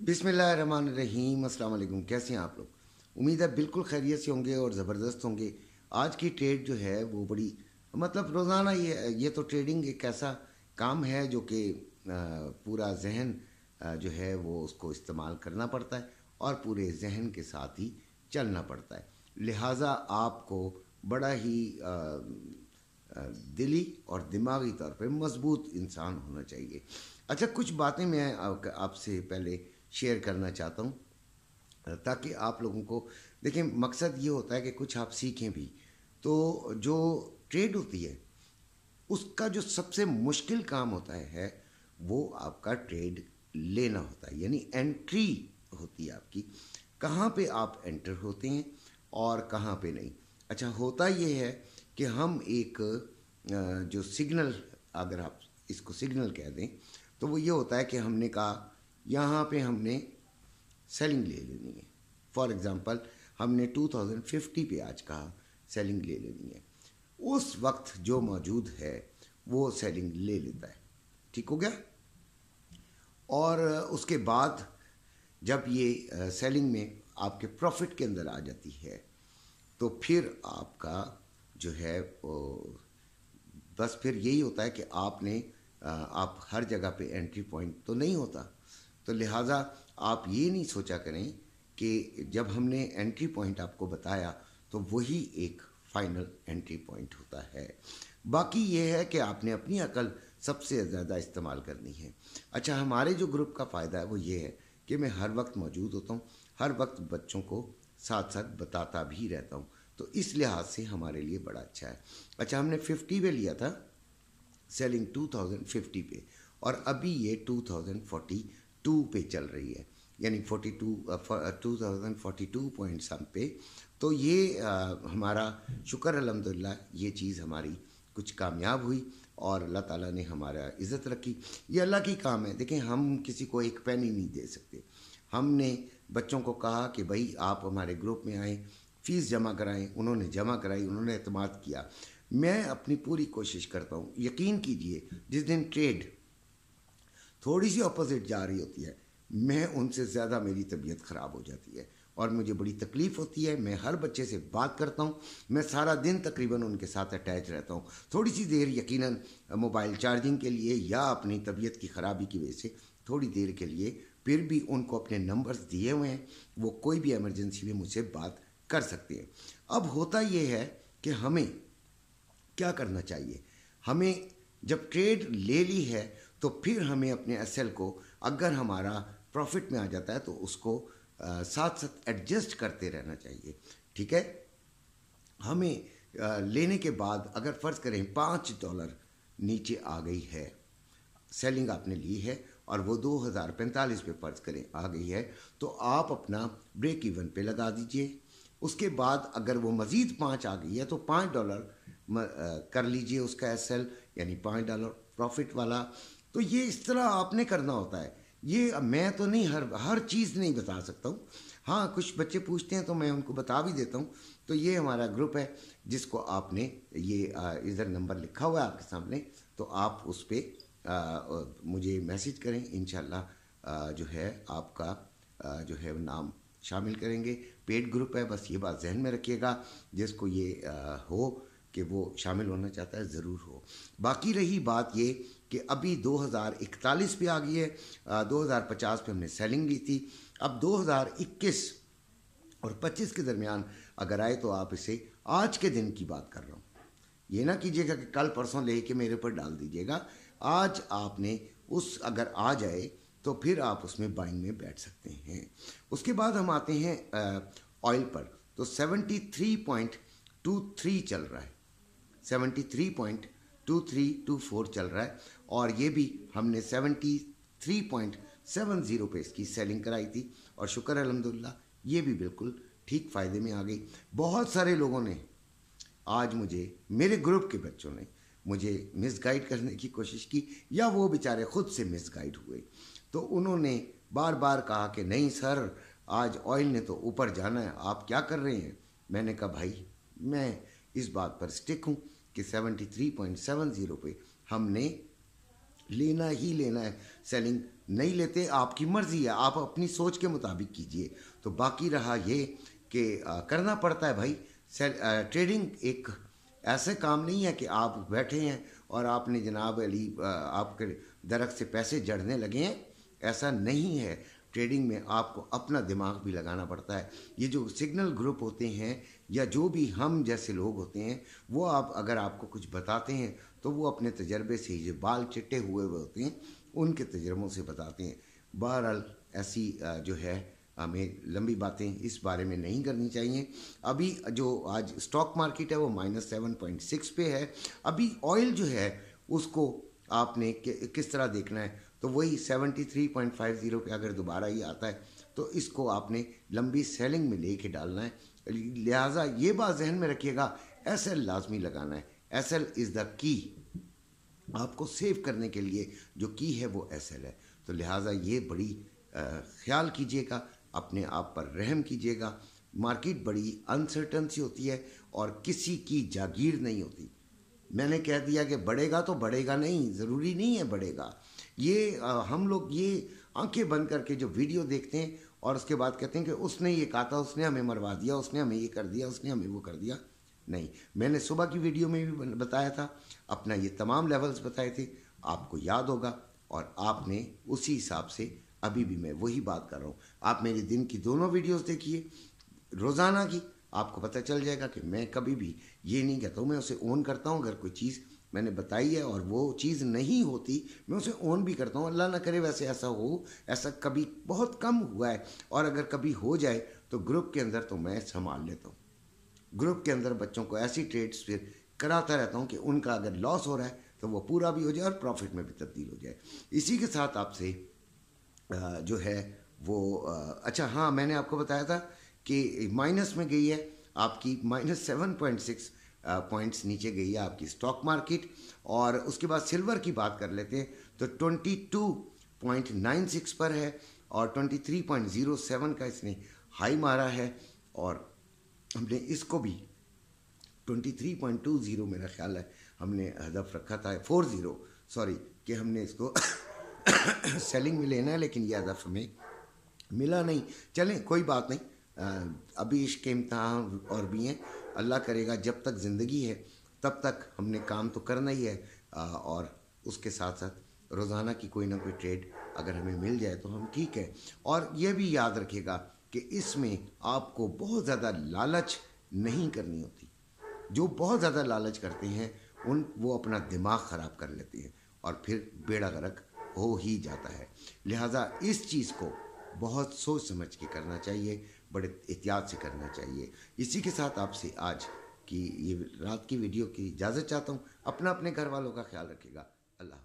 बिस्मिल्लाहिर्रहमानिर्रहीम। अस्सलाम वालेकुम। कैसे हैं आप लोग? उम्मीद है बिल्कुल खैरियत से होंगे और ज़बरदस्त होंगे। आज की ट्रेड जो है वो बड़ी मतलब रोज़ाना ये तो ट्रेडिंग एक ऐसा काम है जो कि पूरा जहन जो है वो उसको इस्तेमाल करना पड़ता है और पूरे जहन के साथ ही चलना पड़ता है। लिहाजा आपको बड़ा ही दिली और दिमागी तौर पे मजबूत इंसान होना चाहिए। अच्छा, कुछ बातें मैं आपसे पहले शेयर करना चाहता हूँ ताकि आप लोगों को देखिए, मकसद ये होता है कि कुछ आप सीखें भी। तो जो ट्रेड होती है उसका जो सबसे मुश्किल काम होता है वो आपका ट्रेड लेना होता है, यानी एंट्री होती है आपकी, कहाँ पे आप एंटर होते हैं और कहाँ पे नहीं। अच्छा, होता ये है कि हम एक जो सिग्नल, अगर आप इसको सिग्नल कह दें, तो वो ये होता है कि हमने कहा यहाँ पे हमने सेलिंग ले लेनी है। फॉर एग्ज़ाम्पल हमने 2050 पे आज कहा सेलिंग ले लेनी है। उस वक्त जो मौजूद है वो सेलिंग ले लेता है। ठीक हो गया? और उसके बाद जब ये सेलिंग में आपके प्रॉफिट के अंदर आ जाती है तो फिर आपका जो है बस फिर यही होता है कि आप हर जगह पे एंट्री पॉइंट तो नहीं होता। तो लिहाजा आप ये नहीं सोचा करें कि जब हमने एंट्री पॉइंट आपको बताया तो वही एक फाइनल एंट्री पॉइंट होता है। बाकी ये है कि आपने अपनी अकल सबसे ज़्यादा इस्तेमाल करनी है। अच्छा, हमारे जो ग्रुप का फ़ायदा है वो ये है कि मैं हर वक्त मौजूद होता हूँ, हर वक्त बच्चों को साथ साथ बताता भी रहता हूँ, तो इस लिहाज से हमारे लिए बड़ा अच्छा है। अच्छा, हमने 50 पे लिया था सेलिंग 2050 पे, और अभी ये 2042 पे चल रही है, यानी 2042 पॉइंट सम पे। तो ये हमारा शुक्र अल्हम्दुलिल्लाह, ये चीज़ हमारी कुछ कामयाब हुई और अल्लाह ताला ने हमारा इज़्ज़त रखी। ये अल्लाह की काम है। देखें, हम किसी को एक पैनी नहीं दे सकते। हमने बच्चों को कहा कि भाई आप हमारे ग्रुप में आएँ, फ़ीस जमा कराएं। उन्होंने जमा कराई, उन्होंने एतमाद किया। मैं अपनी पूरी कोशिश करता हूँ। यकीन कीजिए, जिस दिन ट्रेड थोड़ी सी अपोजिट जा रही होती है, मैं उनसे ज़्यादा मेरी तबीयत ख़राब हो जाती है और मुझे बड़ी तकलीफ़ होती है। मैं हर बच्चे से बात करता हूँ, मैं सारा दिन तकरीबन उनके साथ अटैच रहता हूँ। थोड़ी सी देर यकीनन मोबाइल चार्जिंग के लिए या अपनी तबीयत की ख़राबी की वजह से थोड़ी देर के लिए, फिर भी उनको अपने नंबर्स दिए हुए हैं, वो कोई भी एमरजेंसी में मुझसे बात कर सकते हैं। अब होता ये है कि हमें क्या करना चाहिए। हमें जब ट्रेड ले ली है तो फिर हमें अपने एसएल को, अगर हमारा प्रॉफिट में आ जाता है तो उसको साथ साथ एडजस्ट करते रहना चाहिए। ठीक है? हमें लेने के बाद अगर फ़र्ज़ करें $5 नीचे आ गई है, सेलिंग आपने ली है और वो 2045 पे फ़र्ज़ करें आ गई है, तो आप अपना ब्रेक इवन पे लगा दीजिए। उसके बाद अगर वो मज़ीद 5 आ गई है तो $5 कर लीजिए उसका एसएल, यानी $5 प्रॉफिट वाला। तो ये इस तरह आपने करना होता है। ये मैं तो नहीं हर चीज़ नहीं बता सकता हूँ। हाँ, कुछ बच्चे पूछते हैं तो मैं उनको बता भी देता हूँ। तो ये हमारा ग्रुप है जिसको आपने, ये इधर नंबर लिखा हुआ है आपके सामने, तो आप उस पर मुझे मैसेज करें। इंशाल्लाह जो है आपका जो है नाम शामिल करेंगे। पेड ग्रुप है, बस ये बात जहन में रखिएगा। जिसको ये हो कि वो शामिल होना चाहता है, ज़रूर हो। बाकी रही बात ये कि अभी 2041 पे आ गई है, 2050 पे हमने सेलिंग ली थी। अब 2021 और 25 के दरमियान अगर आए तो आप इसे आज के दिन की बात कर रहा हूँ, ये ना कीजिएगा कि कल परसों ले के मेरे ऊपर डाल दीजिएगा। आज आपने अगर आ जाए तो फिर आप उसमें बाइंग में बैठ सकते हैं। उसके बाद हम आते हैं ऑयल पर। तो 73.23 चल रहा है, 73.2324 चल रहा है, और ये भी हमने 73.70 पे इसकी सेलिंग कराई थी और शुक्र अल्हम्दुलिल्लाह ये भी बिल्कुल ठीक फ़ायदे में आ गई। बहुत सारे लोगों ने आज मेरे ग्रुप के बच्चों ने मुझे मिसगाइड करने की कोशिश की, या वो बेचारे खुद से मिसगाइड हुए। तो उन्होंने बार बार कहा कि नहीं सर, आज ऑयल ने तो ऊपर जाना है, आप क्या कर रहे हैं। मैंने कहा भाई, मैं इस बात पर स्टिक हूँ कि 73.70 पे हमने लेना ही लेना है, सेलिंग نہیں لیتے آپ کی مرضی ہے, آپ اپنی سوچ کے مطابق کیجئے. تو باقی رہا یہ کہ کرنا پڑتا ہے بھائی. ٹریڈنگ ایک ایسے کام نہیں ہے کہ آپ بیٹھے ہیں اور آپ نے جناب علی آپ کے درخت سے پیسے جڑنے لگے ہیں. ایسا نہیں ہے. ٹریڈنگ میں آپ کو اپنا دماغ بھی لگانا پڑتا ہے. یہ جو سگنل گروپ ہوتے ہیں یا جو بھی ہم جیسے لوگ ہوتے ہیں, وہ اگر آپ کو کچھ بتاتے ہیں تو وہ اپنے تجربے سے, جو بال چٹے ہوئے ہوتے ہیں ان کے تجربوں سے بتاتے ہیں. بہرحال ایسی جو ہے ہمیں لمبی باتیں اس بارے میں نہیں کرنی چاہیے. ابھی جو آج اسٹاک مارکیٹ ہے وہ -7.6 پہ ہے. ابھی آئل جو ہے اس کو آپ نے کس طرح دیکھنا ہے, تو وہی 73.50 پہ اگر دوبارہ یہ آتا ہے تو اس کو آپ نے لمبی سیلنگ میں لے کے ڈالنا ہے. لہٰذا یہ بات ذہن میں رکھیے گا, ایس ایل لازمی لگانا ہے. ایس ایل از دا کی. آپ کو سیو کرنے کے لیے جو کی ہے وہ ایس ایل ہے. تو لہٰذا یہ بڑی خیال کیجیے گا, اپنے آپ پر رحم کیجیے گا. مارکیٹ بڑی انسرٹن سی ہوتی ہے اور کسی کی جاگیر نہیں ہوتی. میں نے کہہ دیا کہ بڑھے گا تو بڑھے گا, نہیں, ضروری نہیں ہے بڑھے گا. یہ ہم لوگ یہ آنکھیں بند کر کے جو ویڈیو دیکھتے ہیں اور اس کے بعد کہتے ہیں کہ اس نے یہ کہا تھا, اس نے ہمیں مروا دیا, اس نے ہمیں یہ کر دیا, اس نے ہمیں وہ کر دیا. نہیں, میں نے صبح کی ویڈیو میں بھی بتایا تھا, اپنا یہ تمام لیولز بتائے تھے, آپ کو یاد ہوگا, اور آپ نے اسی حساب سے ابھی بھی میں وہی بات کر رہا ہوں. آپ میری دن کی دونوں ویڈیوز دیکھیے, روزانہ کی, آپ کو پتہ چل جائے گا کہ میں کبھی بھی یہ نہیں کہتا ہوں. میں اسے اون کرتا ہوں. اگر کوئی چیز میں نے بتائی ہے اور وہ چیز نہیں ہوتی, میں اسے اون بھی کرتا ہوں. اللہ نہ کرے ویسے ایسا ہو, ایسا کبھی بہت کم ہوا ہے, اور اگر کبھی ہو جائے تو گروپ کے اندر تو میں سنبھال لیتا ہوں. گروپ کے اندر بچوں کو ایسی ٹریڈز پھر کراتا رہتا ہوں کہ ان کا اگر لاس ہو رہا ہے تو وہ پورا بھی ہو جائے اور پروفٹ میں بھی تبدیل ہو جائے. اسی کے ساتھ آپ سے جو ہے وہ اچھا ہاں, میں نے آپ کو بتایا تھا کہ مائنس میں گئی ہے آپ کی, -7.6 پوائنٹس نیچے گئی ہے آپ کی اسٹاک مارکیٹ. اور اس کے بعد سلور کی بات کر لیتے ہیں تو 22.96 پر ہے, اور 23.07 کا اس نے ہائی مارا ہے, اور ہم نے اس کو بھی 23.20 میرا خیال ہے ہم نے ہدف رکھا تھا, 40 سوری, کہ ہم نے اس کو سیلنگ میں لینا ہے, لیکن یہ ہدف ہمیں ملا نہیں. چلیں کوئی بات نہیں, ابھی عشق کے امتحان اور بھی ہیں. اللہ کرے گا جب تک زندگی ہے تب تک ہم نے کام تو کرنا ہی ہے, اور اس کے ساتھ ساتھ روزانہ کی کوئی نہ کوئی ٹریڈ اگر ہمیں مل جائے تو ہم ٹھیک ہے. اور یہ بھی یاد رکھے گا کہ اس میں آپ کو بہت زیادہ لالچ نہیں کرنی ہوتی. جو بہت زیادہ لالچ کرتے ہیں وہ اپنا دماغ خراب کر لیتے ہیں اور پھر بیڑا غرق ہو ہی جاتا ہے. لہٰذا اس چیز کو بہت سوچ سمجھ کے کرنا چاہیے, بڑے احتیاط سے کرنا چاہیے. اسی کے ساتھ آپ سے آج کی یہ رات کی ویڈیو کی اجازت چاہتا ہوں. اپنے گھر والوں کا خیال رکھیے گا. اللہ